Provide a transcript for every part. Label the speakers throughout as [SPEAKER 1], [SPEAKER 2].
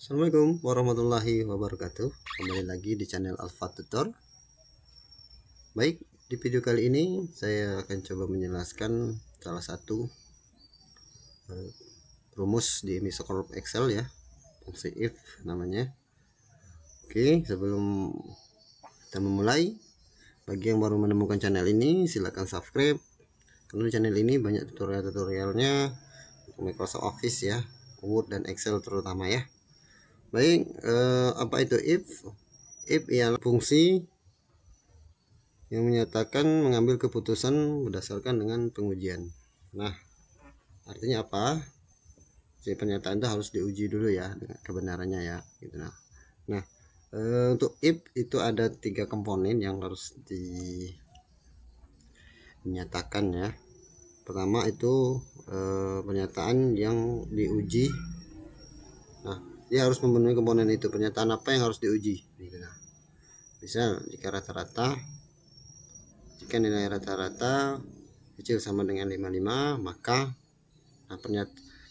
[SPEAKER 1] Assalamualaikum warahmatullahi wabarakatuh. Kembali lagi di channel Alfa Tutor. Baik, di video kali ini saya akan coba menjelaskan salah satu rumus di Microsoft Excel ya, fungsi if namanya. Oke, sebelum kita memulai, bagi yang baru menemukan channel ini silahkan subscribe, karena di channel ini banyak tutorial-tutorialnya Microsoft Office ya, Word dan Excel terutama ya. Baik, apa itu if? If ialah fungsi yang menyatakan mengambil keputusan berdasarkan dengan pengujian. Nah, artinya apa? Si pernyataan itu harus diuji dulu ya dengan kebenarannya ya, gitu. Nah, untuk if itu ada 3 komponen yang harus dinyatakan ya. Pertama itu pernyataan yang diuji. Nah, dia harus memenuhi komponen itu. Pernyataan apa yang harus diuji? Gitu. Nah, misal jika nilai rata-rata kecil sama dengan 55, maka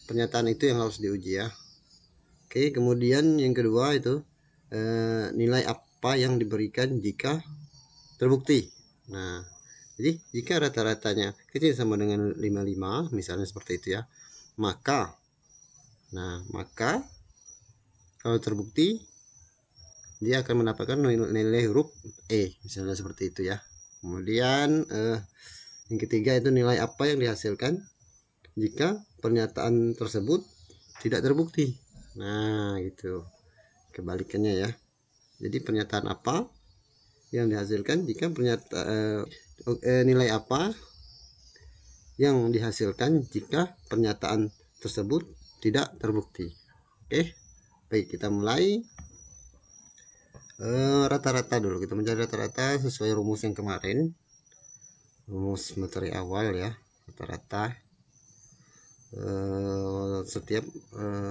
[SPEAKER 1] pernyataan itu yang harus diuji ya. Oke, kemudian yang kedua itu nilai apa yang diberikan jika terbukti. Nah, jadi jika rata-ratanya kecil sama dengan 55 misalnya seperti itu ya, maka kalau terbukti dia akan mendapatkan nilai huruf E misalnya seperti itu ya. Kemudian yang ketiga itu nilai apa yang dihasilkan jika pernyataan tersebut tidak terbukti. Nah, itu kebalikannya ya. Jadi pernyataan apa yang dihasilkan jika nilai apa yang dihasilkan jika pernyataan tersebut tidak terbukti. Oke, baik, kita mulai rata-rata dulu. Kita mencari rata-rata sesuai rumus yang kemarin, rumus materi awal ya. Rata-rata setiap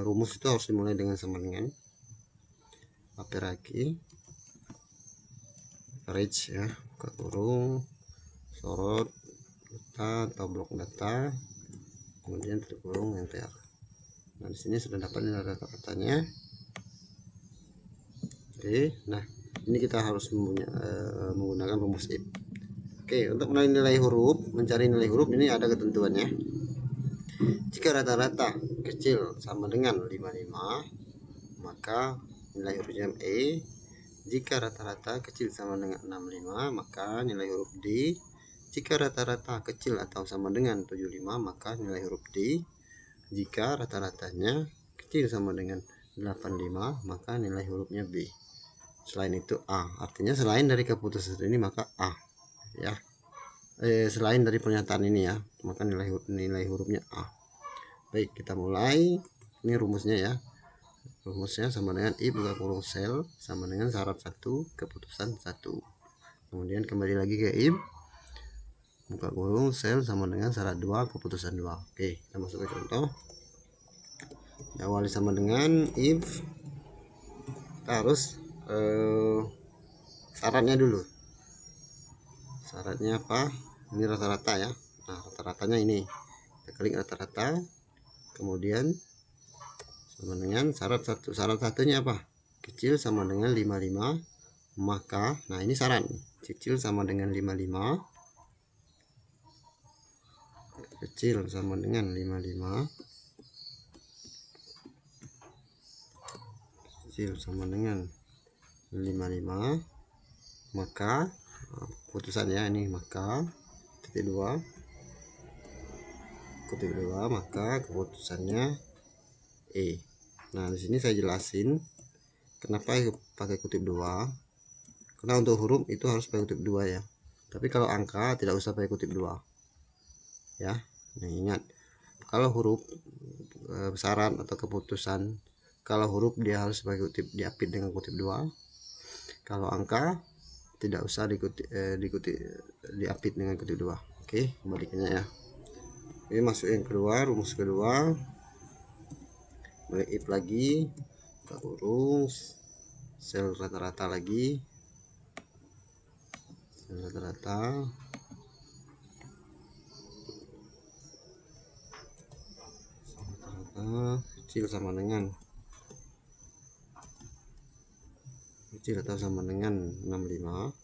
[SPEAKER 1] rumus itu harus dimulai dengan sama dengan average ya, buka kurung, sorot data atau blok data, kemudian tutup kurung, enter. Nah, di sini sudah dapat nilai rata-ratanya. Oke, nah ini kita harus menggunakan rumus if. Oke, untuk mencari nilai huruf ini ada ketentuannya. Jika rata-rata kecil sama dengan 55, maka nilai hurufnya E. Jika rata-rata kecil sama dengan 65, maka nilai huruf D. Jika rata-rata kecil atau sama dengan 75, maka nilai huruf D. Jika rata-ratanya kecil sama dengan 85, maka nilai hurufnya B. Selain itu A. Artinya selain dari keputusan ini maka A ya. Selain dari pernyataan ini ya, maka nilai hurufnya A. Baik, kita mulai. Ini rumusnya ya. Rumusnya sama dengan if buka kurung sel sama dengan syarat 1 keputusan 1. Kemudian kembali lagi ke if buka kurung sel sama dengan syarat 2 keputusan 2. Oke, kita masuk ke contoh. Diawali sama dengan if, kita harus syaratnya dulu. Syaratnya apa? Ini rata-rata ya. Nah, rata-ratanya ini. Kita klik rata-rata. Kemudian sama dengan syarat 1. Syarat satunya apa? Kecil sama dengan 55, maka nah ini syarat kecil sama dengan 55, kecil sama dengan 55, kecil sama dengan 55, maka putusan ya ini, maka titik 2 maka keputusannya E. Nah, di sini saya jelasin kenapa pakai kutip 2. Karena untuk huruf itu harus pakai kutip 2 ya. Tapi kalau angka tidak usah pakai kutip 2. Ya. Nah, ingat, kalau huruf syarat atau keputusan, kalau huruf dia harus pakai kutip, diapit dengan kutip 2. Kalau angka tidak usah diapit dengan kutip 2. Oke, kebalikannya ya. Ini masuk yang kedua, rumus kedua. Mulai if lagi, buka kurung, sel rata-rata lagi, sel rata-rata, kecil sama dengan kecil atau sama dengan 65,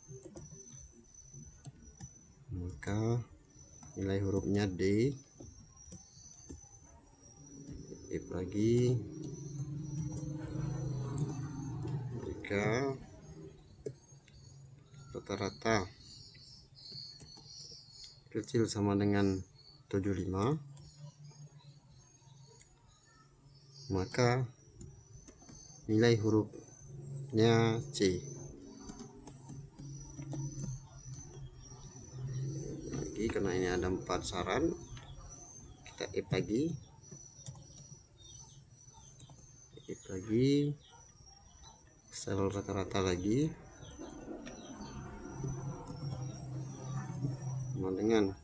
[SPEAKER 1] maka nilai hurufnya D. If lagi, jika rata-rata kecil sama dengan 75, maka nilai hurufnya C. Lagi, karena ini ada 4 saran, kita if lagi, sel rata-rata lagi sama dengan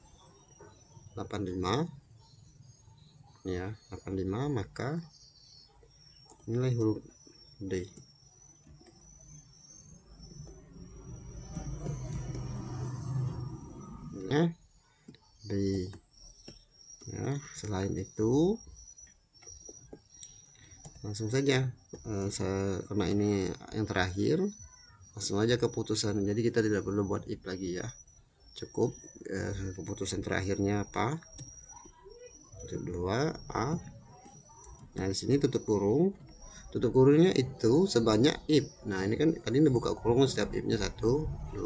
[SPEAKER 1] 85 ya, 85, maka nilai huruf D. Nilainya D ya. Selain itu langsung saja karena ini yang terakhir, langsung aja keputusan. Jadi kita tidak perlu buat if lagi ya, cukup keputusan terakhirnya apa, tutup 2 A. Nah di sini tutup kurungnya itu sebanyak if. Nah ini kan tadi udah buka kurung, setiap if-nya 1 2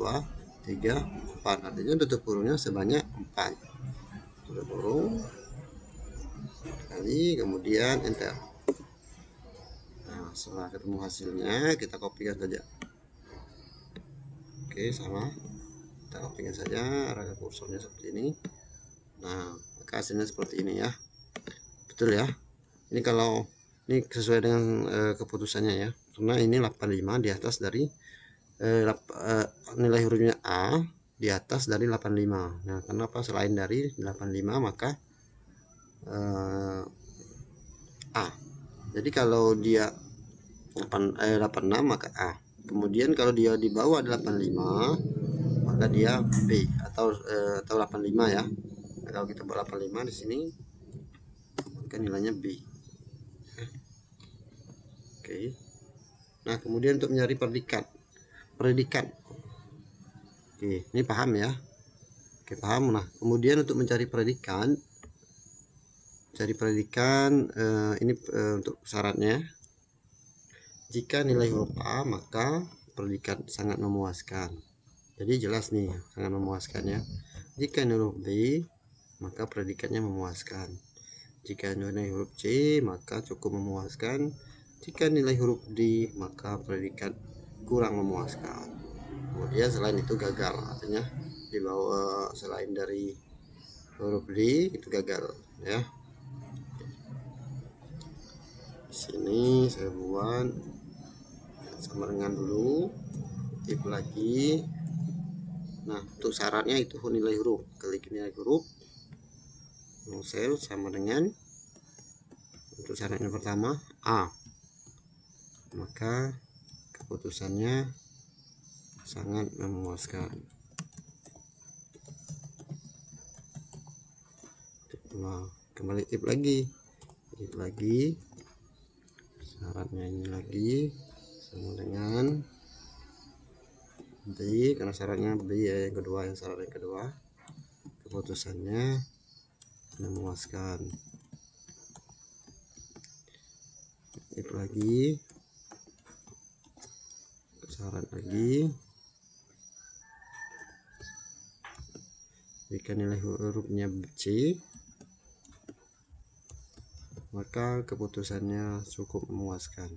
[SPEAKER 1] 3 4, artinya tutup kurungnya sebanyak 4. Tutup kurung kali, kemudian enter. Nah setelah ketemu hasilnya, kita kopikan saja. Oke, sama, kita kopikan saja, arah kursornya seperti ini. Nah maka hasilnya seperti ini ya, betul ya. Ini kalau ini sesuai dengan keputusannya ya, karena ini 85 di atas dari nilai hurufnya A di atas dari 85. Nah kenapa selain dari 85, maka A. Jadi kalau dia 86 maka A. Kemudian kalau dia di bawah 85 maka dia B atau 85 ya. Nah, kalau kita buat 85 di sini maka nilainya B. Oke. Nah kemudian untuk mencari predikat. Oke, ini paham ya. Oke, paham. Nah kemudian untuk mencari predikat, ini untuk syaratnya, jika nilai huruf A maka predikat sangat memuaskan. Jadi jelas nih, sangat memuaskan ya. Jika nilai huruf B maka predikatnya memuaskan. Jika nilai huruf C maka cukup memuaskan. Jika nilai huruf D maka predikat kurang memuaskan. Kemudian selain itu gagal, artinya di bawah selain dari huruf D itu gagal ya. Di sini saya buat sama dengan dulu, if lagi. Nah untuk syaratnya itu nilai huruf, klik nilai huruf, sel sama dengan, untuk syaratnya pertama A, maka keputusannya sangat memuaskan. Nah kembali if lagi, syaratnya ini lagi sama dengan B, karena syaratnya B ya, yang kedua, syarat yang kedua, keputusannya memuaskan. If lagi, syarat lagi, jika nilai hurufnya C maka keputusannya cukup memuaskan.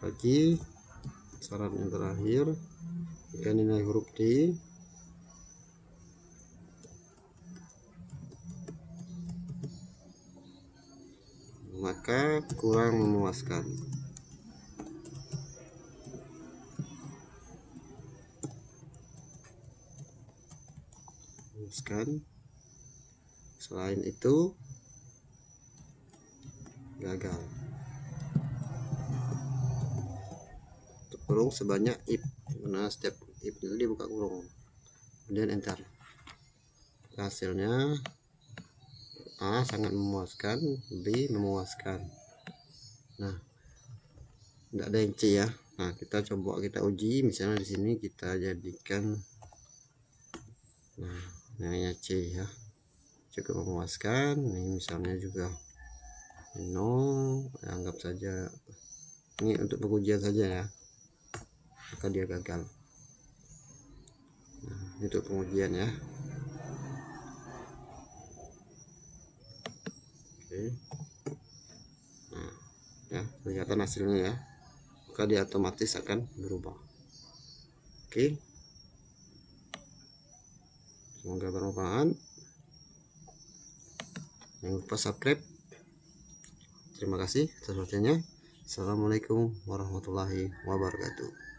[SPEAKER 1] Lagi syarat yang terakhir, jika nilai huruf D maka kurang memuaskan. Selain itu gagal. kurung sebanyak if. Nah, setiap if itu dia buka kurung, kemudian enter. Hasilnya A sangat memuaskan, B memuaskan. Nah, tidak ada yang C ya. Nah, kita coba kita uji, misalnya di sini kita jadikan, nah, nilainya C ya, cukup memuaskan. Ini misalnya juga 0, anggap saja ini untuk pengujian saja ya, maka dia gagal. Nah, itu pengujian ya. Oke. Nah, ya kelihatan hasilnya ya, maka dia otomatis akan berubah. Oke, semoga bermanfaat. Jangan lupa subscribe. Terima kasih atas perhatiannya. Assalamualaikum warahmatullahi wabarakatuh.